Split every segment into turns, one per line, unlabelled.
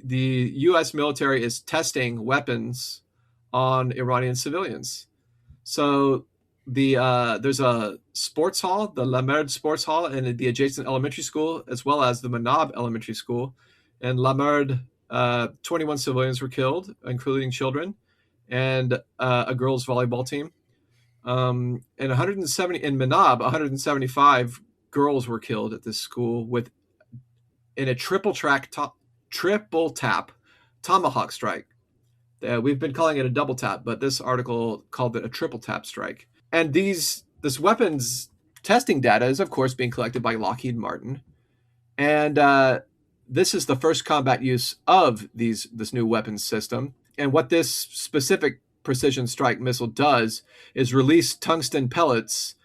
the U.S. military is testing weapons on Iranian civilians. So there's a sports hall, the Lamerd Sports Hall, and the adjacent elementary school, as well as the Manab Elementary School. And Lamerd, 21 civilians were killed, including children, and a girls' volleyball team. And 170 in Manab, 175 girls were killed at this school in a triple tap tomahawk strike. We've been calling it a double tap, but this article called it a triple tap strike. And this weapons testing data is, of course, being collected by Lockheed Martin. And this is the first combat use of this new weapons system. And what this specific precision strike missile does is release tungsten pellets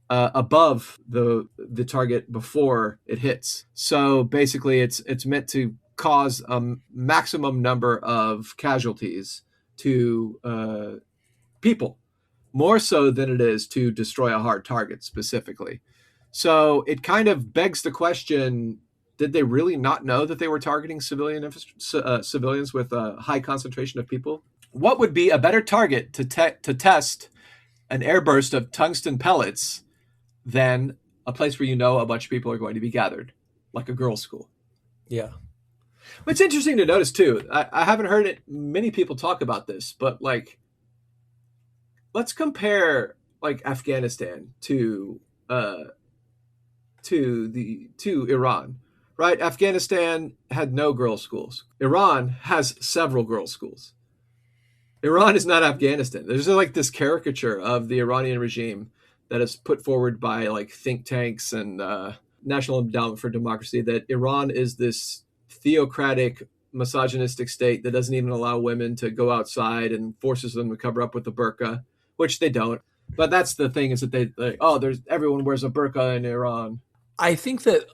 above the target before it hits. So basically, it's meant to cause a maximum number of casualties to people, more so than it is to destroy a hard target specifically. So it kind of begs the question, did they really not know that they were targeting civilians with a high concentration of people? What would be a better target to test an airburst of tungsten pellets than a place where a bunch of people are going to be gathered, like a girls' school?
Yeah.
It's interesting to notice, too. I haven't heard many people talk about this, but let's compare Afghanistan to Iran. Right? Afghanistan had no girls' schools. Iran has several girls' schools. Iran is not Afghanistan. There's this caricature of the Iranian regime that is put forward by think tanks and National Endowment for Democracy that Iran is this theocratic, misogynistic state that doesn't even allow women to go outside and forces them to cover up with the burqa, which they don't. But that's the thing, is that everyone wears a burqa in Iran.
I think that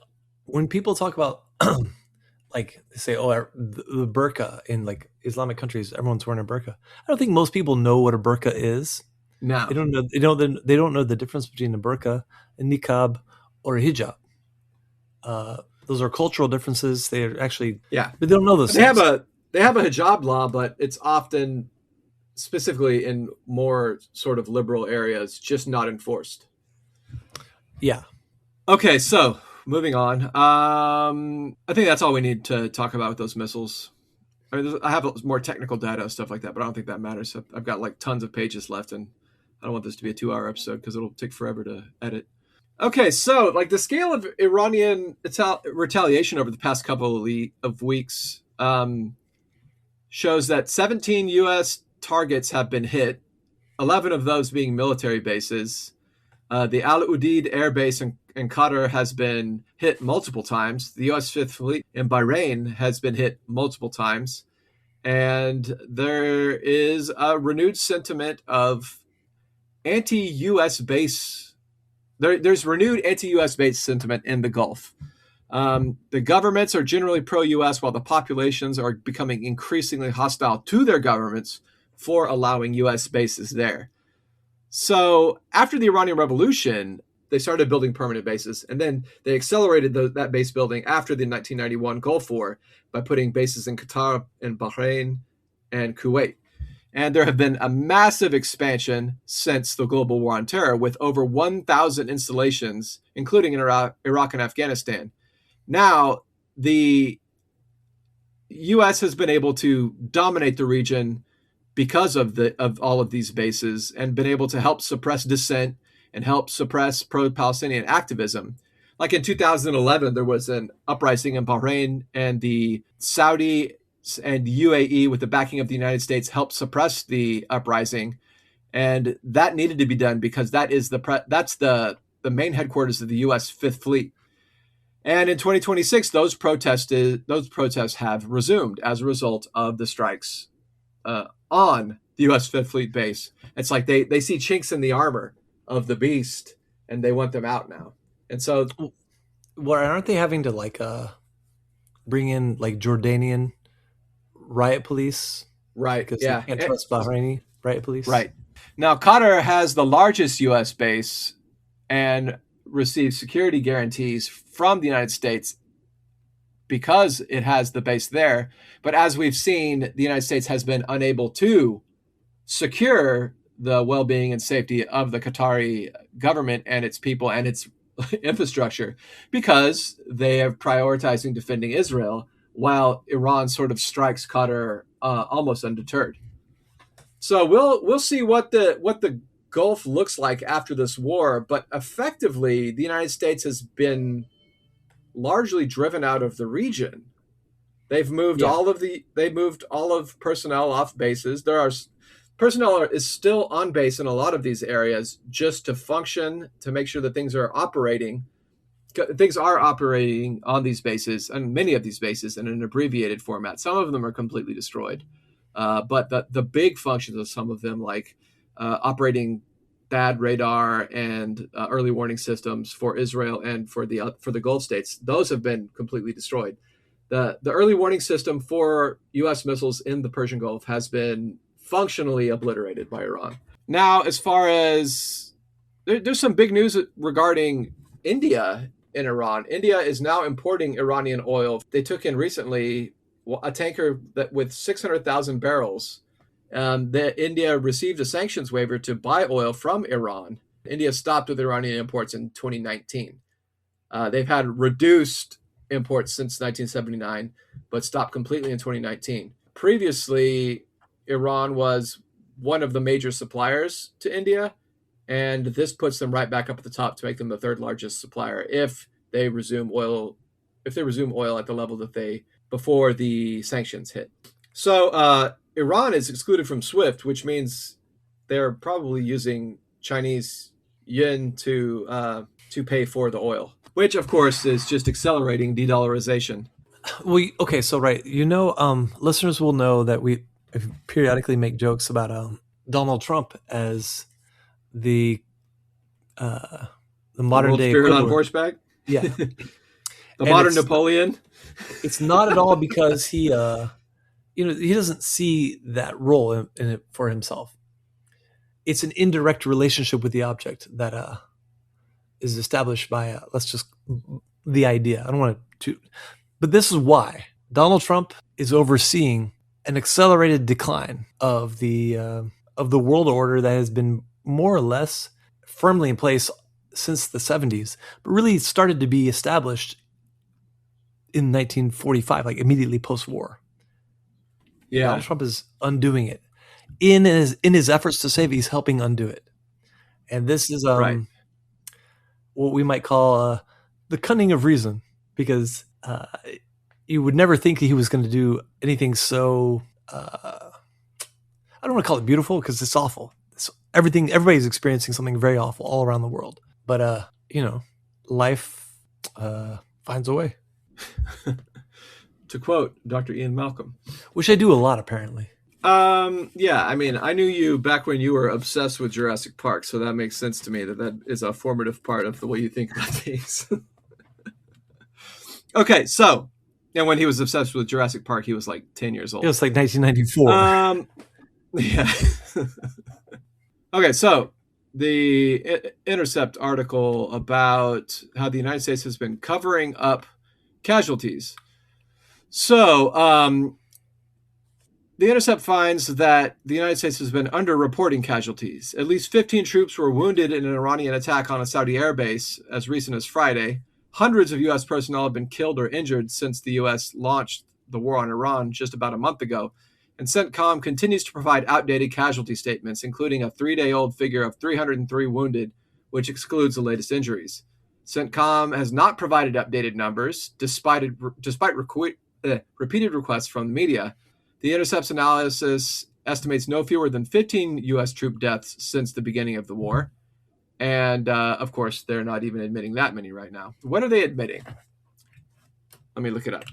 when people talk about they say, the burqa in Islamic countries, everyone's wearing a burqa. I don't think most people know what a burqa is.
No,
they don't know. They don't know the difference between a burqa, a niqab, or a hijab. Those are cultural differences. They are actually, but they don't know those.
They have a hijab law, but it's often, specifically in more sort of liberal areas, just not enforced.
Yeah.
Okay, so moving on. I think that's all we need to talk about with those missiles. I have more technical data and stuff like that, but I don't think that matters. I've got tons of pages left, and I don't want this to be a 2-hour episode because it'll take forever to edit. Okay, so the scale of Iranian retaliation over the past couple of weeks shows that 17 U.S. targets have been hit, 11 of those being military bases. The Al Udeid Air Base in Qatar has been hit multiple times. The U.S. Fifth Fleet in Bahrain has been hit multiple times. And there is a renewed sentiment of anti-U.S. base. There's renewed anti-U.S. base sentiment in the Gulf. The governments are generally pro-U.S., while the populations are becoming increasingly hostile to their governments for allowing U.S. bases there. So after the Iranian Revolution, they started building permanent bases, and then they accelerated that base building after the 1991 Gulf War by putting bases in Qatar and Bahrain and Kuwait. And there have been a massive expansion since the global war on terror, with over 1,000 installations, including in Iraq and Afghanistan. Now, the U.S. has been able to dominate the region because of all of these bases, and been able to help suppress dissent and help suppress pro-Palestinian activism. Like in 2011, there was an uprising in Bahrain, and the Saudi and UAE, with the backing of the United States, helped suppress the uprising. And that needed to be done because that's the main headquarters of the U.S. Fifth Fleet. And in 2026, those protests have resumed as a result of the strikes on the U.S. Fifth Fleet base. It's like they see chinks in the armor of the beast, and they want them out now. And so,
aren't they having to bring in Jordanian riot police?
Right.
Because they can't trust Bahraini riot police.
Right. Now, Qatar has the largest U.S. base and receives security guarantees from the United States because it has the base there. But as we've seen, the United States has been unable to secure the well-being and safety of the Qatari government and its people and its infrastructure because they are prioritizing defending Israel while Iran sort of strikes Qatar almost undeterred. So we'll see what the Gulf looks like after this war, but effectively the United States has been largely driven out of the region. They've moved all of personnel off bases. Personnel is still on base in a lot of these areas just to function, to make sure that things are operating. Things are operating on these bases, and many of these bases in an abbreviated format. Some of them are completely destroyed. But the big functions of some of them, like operating bad radar and early warning systems for Israel and for the Gulf states, those have been completely destroyed. The early warning system for U.S. missiles in the Persian Gulf has been functionally obliterated by Iran. Now, as far as there's some big news regarding India in Iran. India is now importing Iranian oil. They took in recently a tanker that with 600,000 barrels. India received a sanctions waiver to buy oil from Iran. India stopped with Iranian imports in 2019. They've had reduced imports since 1979, but stopped completely in 2019. Previously, Iran was one of the major suppliers to India, and this puts them right back up at the top to make them the third largest supplier if they resume oil at the level that they before the sanctions hit. So Iran is excluded from SWIFT, which means they're probably using Chinese yuan to pay for the oil, which of course is just accelerating de-dollarization.
Listeners will know that we periodically make jokes about Donald Trump as the modern day
spirit on horseback.
Yeah,
the modern Napoleon.
It's not at all because he doesn't see that role in it for himself. It's an indirect relationship with the object that is established by the idea. I don't want to, but this is why Donald Trump is overseeing an accelerated decline of the world order that has been more or less firmly in place since the 70s, but really started to be established in 1945, like immediately post-war. Yeah, Donald Trump is undoing it. In his efforts to save, he's helping undo it. And this is what we might call the cunning of reason, because you would never think he was going to do anything so I don't want to call it beautiful because it's awful. Everybody's experiencing something very awful all around the world. But life finds a way.
To quote Dr. Ian Malcolm,
which I do a lot apparently.
Yeah, I mean, I knew you back when you were obsessed with Jurassic Park, so that makes sense to me that is a formative part of the way you think about things. Okay, so, and when he was obsessed with Jurassic Park, he was like 10 years old.
It was like 1994.
Yeah. Okay, so the Intercept article about how the United States has been covering up casualties. So, the Intercept finds that the United States has been underreporting casualties. At least 15 troops were wounded in an Iranian attack on a Saudi airbase as recent as Friday. Hundreds of U.S. personnel have been killed or injured since the U.S. launched the war on Iran just about a month ago. And CENTCOM continues to provide outdated casualty statements, including a 3-day-old figure of 303 wounded, which excludes the latest injuries. CENTCOM has not provided updated numbers, despite repeated requests from the media. The Intercept's analysis estimates no fewer than 15 U.S. troop deaths since the beginning of the war. And, of course, they're not even admitting that many right now. What are they admitting? Let me look it up.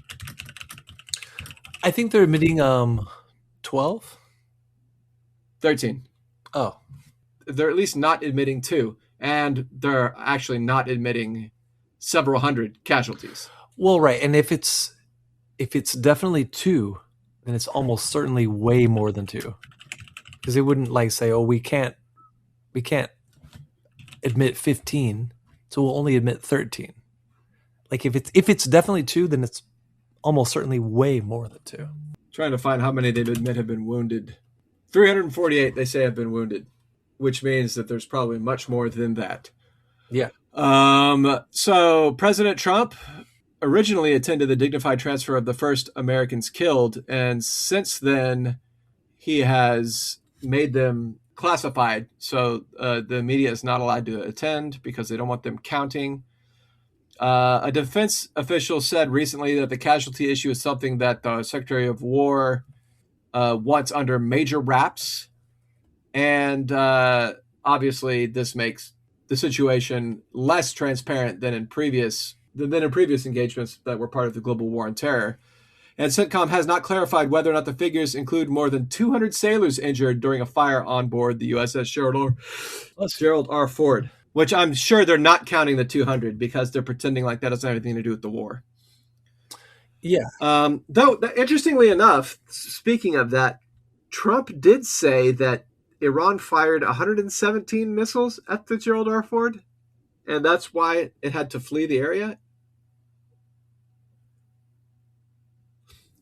I think they're admitting 12?
13.
Oh.
They're at least not admitting 2. And they're actually not admitting several hundred casualties.
Well, right. And if it's definitely 2, then it's almost certainly way more than 2. Because they wouldn't say, oh, we can't admit 15, so we'll only admit 13. Like if it's definitely 2, then it's almost certainly way more than 2.
Trying to find how many they've admit have been wounded. 348 they say have been wounded, which means that there's probably much more than that.
Yeah.
So President Trump originally attended the dignified transfer of the first Americans killed, and since then he has made them classified. So the media is not allowed to attend because they don't want them counting. A defense official said recently that the casualty issue is something that the Secretary of War wants under major wraps. And obviously this makes the situation less transparent than in previous engagements that were part of the global war on terror. And CENTCOM has not clarified whether or not the figures include more than 200 sailors injured during a fire on board the USS Gerald R. Ford, which I'm sure they're not counting the 200 because they're pretending like that doesn't have anything to do with the war.
Yeah.
Though, interestingly enough, speaking of that, Trump did say that Iran fired 117 missiles at the Gerald R. Ford, and that's why it had to flee the area.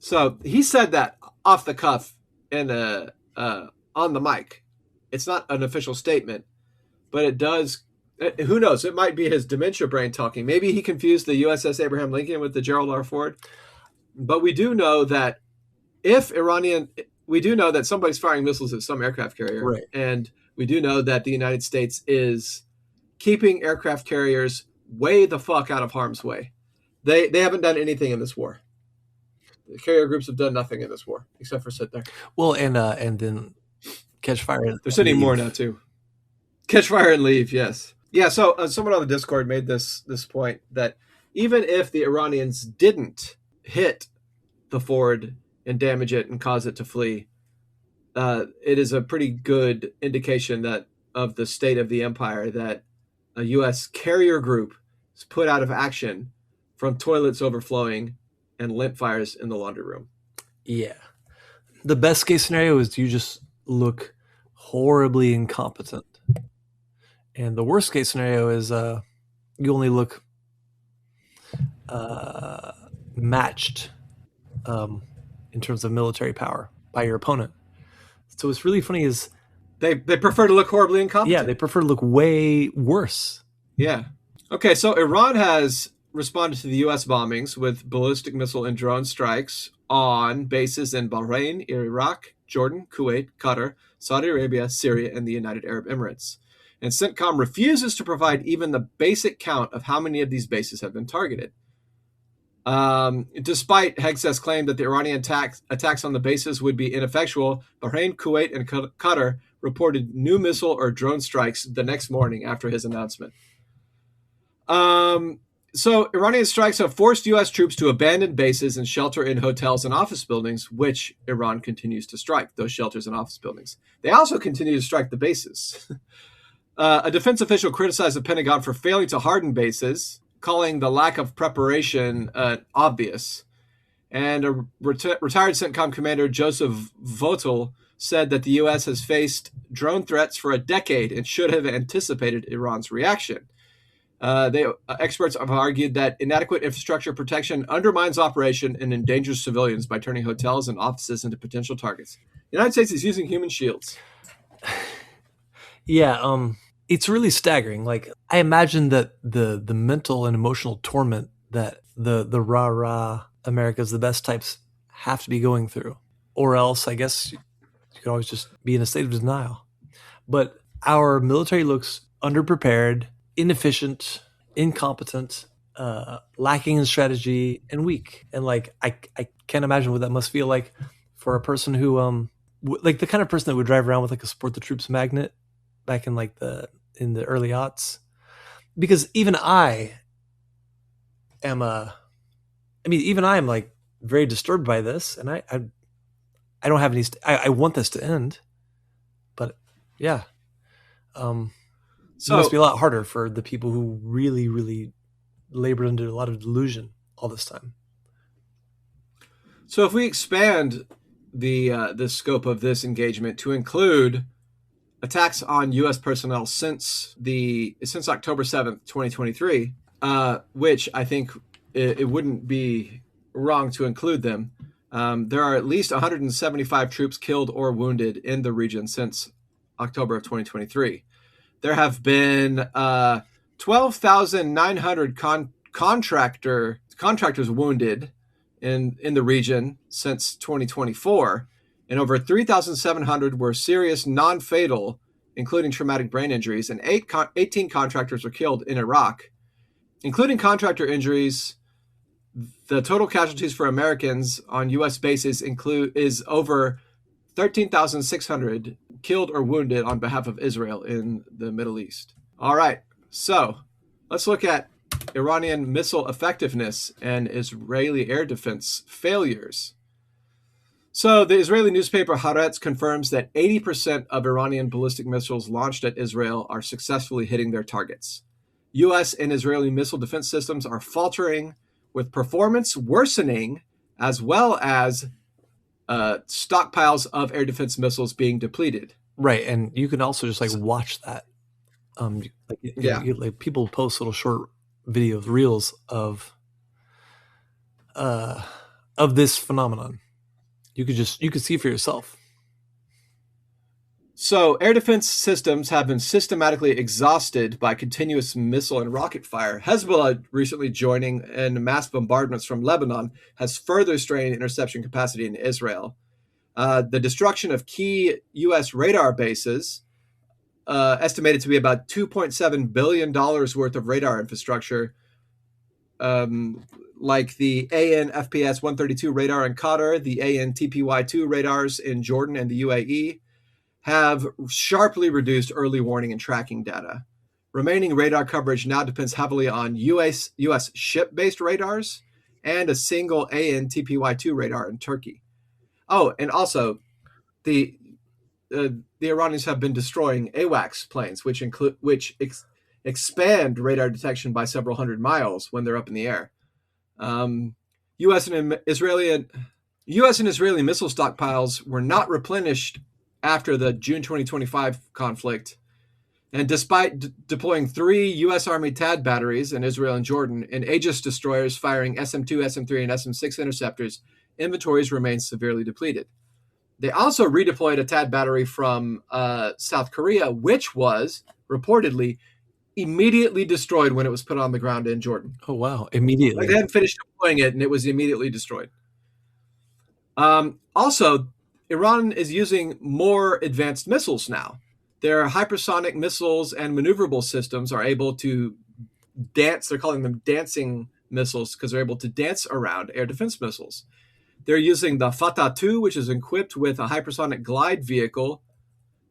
So he said that off the cuff in on the mic. It's not an official statement, but it does. Who knows? It might be his dementia brain talking. Maybe he confused the USS Abraham Lincoln with the Gerald R. Ford. But we do know that we do know that somebody's firing missiles at some aircraft carrier.
Right.
And we do know that the United States is keeping aircraft carriers way the fuck out of harm's way. They haven't done anything in this war. The carrier groups have done nothing in this war except for sit there.
Well, and then catch fire.
They're sitting more now too. Catch fire and leave. Yes. Yeah. So someone on the Discord made this point that even if the Iranians didn't hit the Ford and damage it and cause it to flee, it is a pretty good indication that of the state of the empire that a U.S. carrier group is put out of action from toilets overflowing and limp fires in the laundry room.
Yeah. The best case scenario is you just look horribly incompetent. And the worst case scenario is you only look matched in terms of military power by your opponent. So what's really funny is
they prefer to look horribly incompetent.
Yeah, they prefer to look way worse.
Yeah. Okay, so Iran has responded to the U.S. bombings with ballistic missile and drone strikes on bases in Bahrain, Iraq, Jordan, Kuwait, Qatar, Saudi Arabia, Syria, and the United Arab Emirates. And CENTCOM refuses to provide even the basic count of how many of these bases have been targeted. Despite Hegseth's claim that the Iranian attacks on the bases would be ineffectual, Bahrain, Kuwait, and Qatar reported new missile or drone strikes the next morning after his announcement. So Iranian strikes have forced U.S. troops to abandon bases and shelter in hotels and office buildings, which Iran continues to strike, those shelters and office buildings. They also continue to strike the bases. A defense official criticized the Pentagon for failing to harden bases, calling the lack of preparation obvious. And a retired CENTCOM commander, Joseph Votel, said that the U.S. has faced drone threats for a decade and should have anticipated Iran's reaction. Experts have argued that inadequate infrastructure protection undermines operation and endangers civilians by turning hotels and offices into potential targets. The United States is using human shields.
Yeah, it's really staggering. Like, I imagine that the mental and emotional torment that the rah-rah America's the best types have to be going through. Or else, I guess, you could always just be in a state of denial. But our military looks underprepared, inefficient, incompetent, lacking in strategy, and weak. And like, I can't imagine what that must feel like for a person who, like the kind of person that would drive around with like a support the troops magnet back in like in the early aughts. Because even I am like very disturbed by this, and I don't have any. I want this to end, but yeah. So it must be a lot harder for the people who really, really labored under a lot of delusion all this time.
So if we expand the scope of this engagement to include attacks on U.S. personnel since October 7th, 2023, which I think it wouldn't be wrong to include them. There are at least 175 troops killed or wounded in the region since October of 2023. There have been 12,900 contractors wounded in the region since 2024, and over 3,700 were serious, non-fatal, including traumatic brain injuries, and 18 contractors were killed in Iraq. Including contractor injuries, the total casualties for Americans on U.S. bases is over 13,600 killed or wounded on behalf of Israel in the Middle East. All right, so let's look at Iranian missile effectiveness and Israeli air defense failures. So the Israeli newspaper Haaretz confirms that 80% of Iranian ballistic missiles launched at Israel are successfully hitting their targets. U.S. and Israeli missile defense systems are faltering, with performance worsening, as well as stockpiles of air defense missiles being depleted.
Right, and you can also just watch that. People post little short videos, reels of this phenomenon. You could see for yourself.
So air defense systems have been systematically exhausted by continuous missile and rocket fire. Hezbollah recently joining in mass bombardments from Lebanon has further strained interception capacity in Israel. The destruction of key U.S. radar bases, estimated to be about $2.7 billion worth of radar infrastructure, like the AN/FPS 132 radar in Qatar, the AN/TPY2 radars in Jordan and the UAE, have sharply reduced early warning and tracking data. Remaining radar coverage now depends heavily on US ship-based radars and a single AN/TPY2 radar in Turkey. Oh, and also, the Iranians have been destroying AWACS planes, which expand radar detection by several hundred miles when they're up in the air. U.S. and Israeli missile stockpiles were not replenished after the June 2025 conflict, and despite deploying 3 U.S. Army THAAD batteries in Israel and Jordan and Aegis destroyers firing SM-2, SM-3, and SM-6 interceptors, inventories remain severely depleted. They also redeployed a THAAD battery from South Korea, which was reportedly immediately destroyed when it was put on the ground in Jordan.
Oh, wow. Immediately.
They hadn't finished deploying it, and it was immediately destroyed. Also, Iran is using more advanced missiles now. Their hypersonic missiles and maneuverable systems are able to dance. They're calling them dancing missiles because they're able to dance around air defense missiles. They're using the Fatah 2, which is equipped with a hypersonic glide vehicle,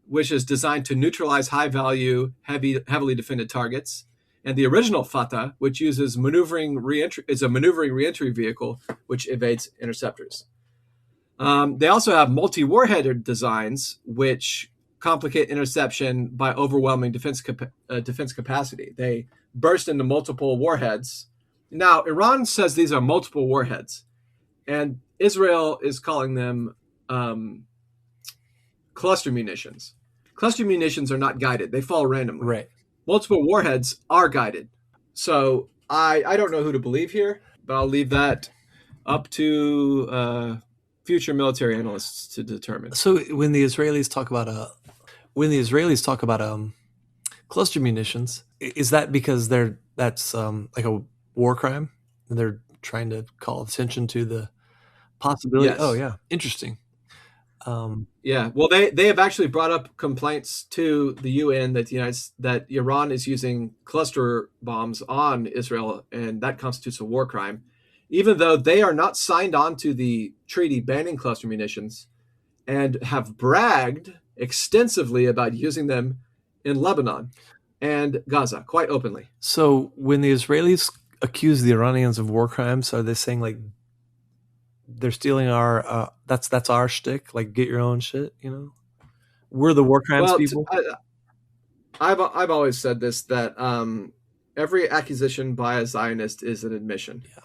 which is designed to neutralize high-value, heavily defended targets. And the original Fatah, which uses is a maneuvering reentry vehicle, which evades interceptors. They also have multi-warhead designs, which complicate interception by overwhelming defense capacity. They burst into multiple warheads. Now, Iran says these are multiple warheads, and Israel is calling them cluster munitions. Cluster munitions are not guided. They fall randomly.
Right.
Multiple warheads are guided. So I don't know who to believe here, but I'll leave that up to future military analysts to determine.
So when the Israelis talk about cluster munitions, is that because that's like a war crime and they're trying to call attention to the possibility?
Yes.
Oh yeah, interesting.
Yeah, well, they have actually brought up complaints to the UN that Iran is using cluster bombs on Israel, and that constitutes a war crime, even though they are not signed on to the treaty banning cluster munitions, and have bragged extensively about using them in Lebanon and Gaza quite openly.
So when the Israelis accuse the Iranians of war crimes, are they saying like they're stealing our that's our shtick, like get your own shit, we're the war crimes people?
I've always said this, that every accusation by a Zionist is an admission.
Yeah.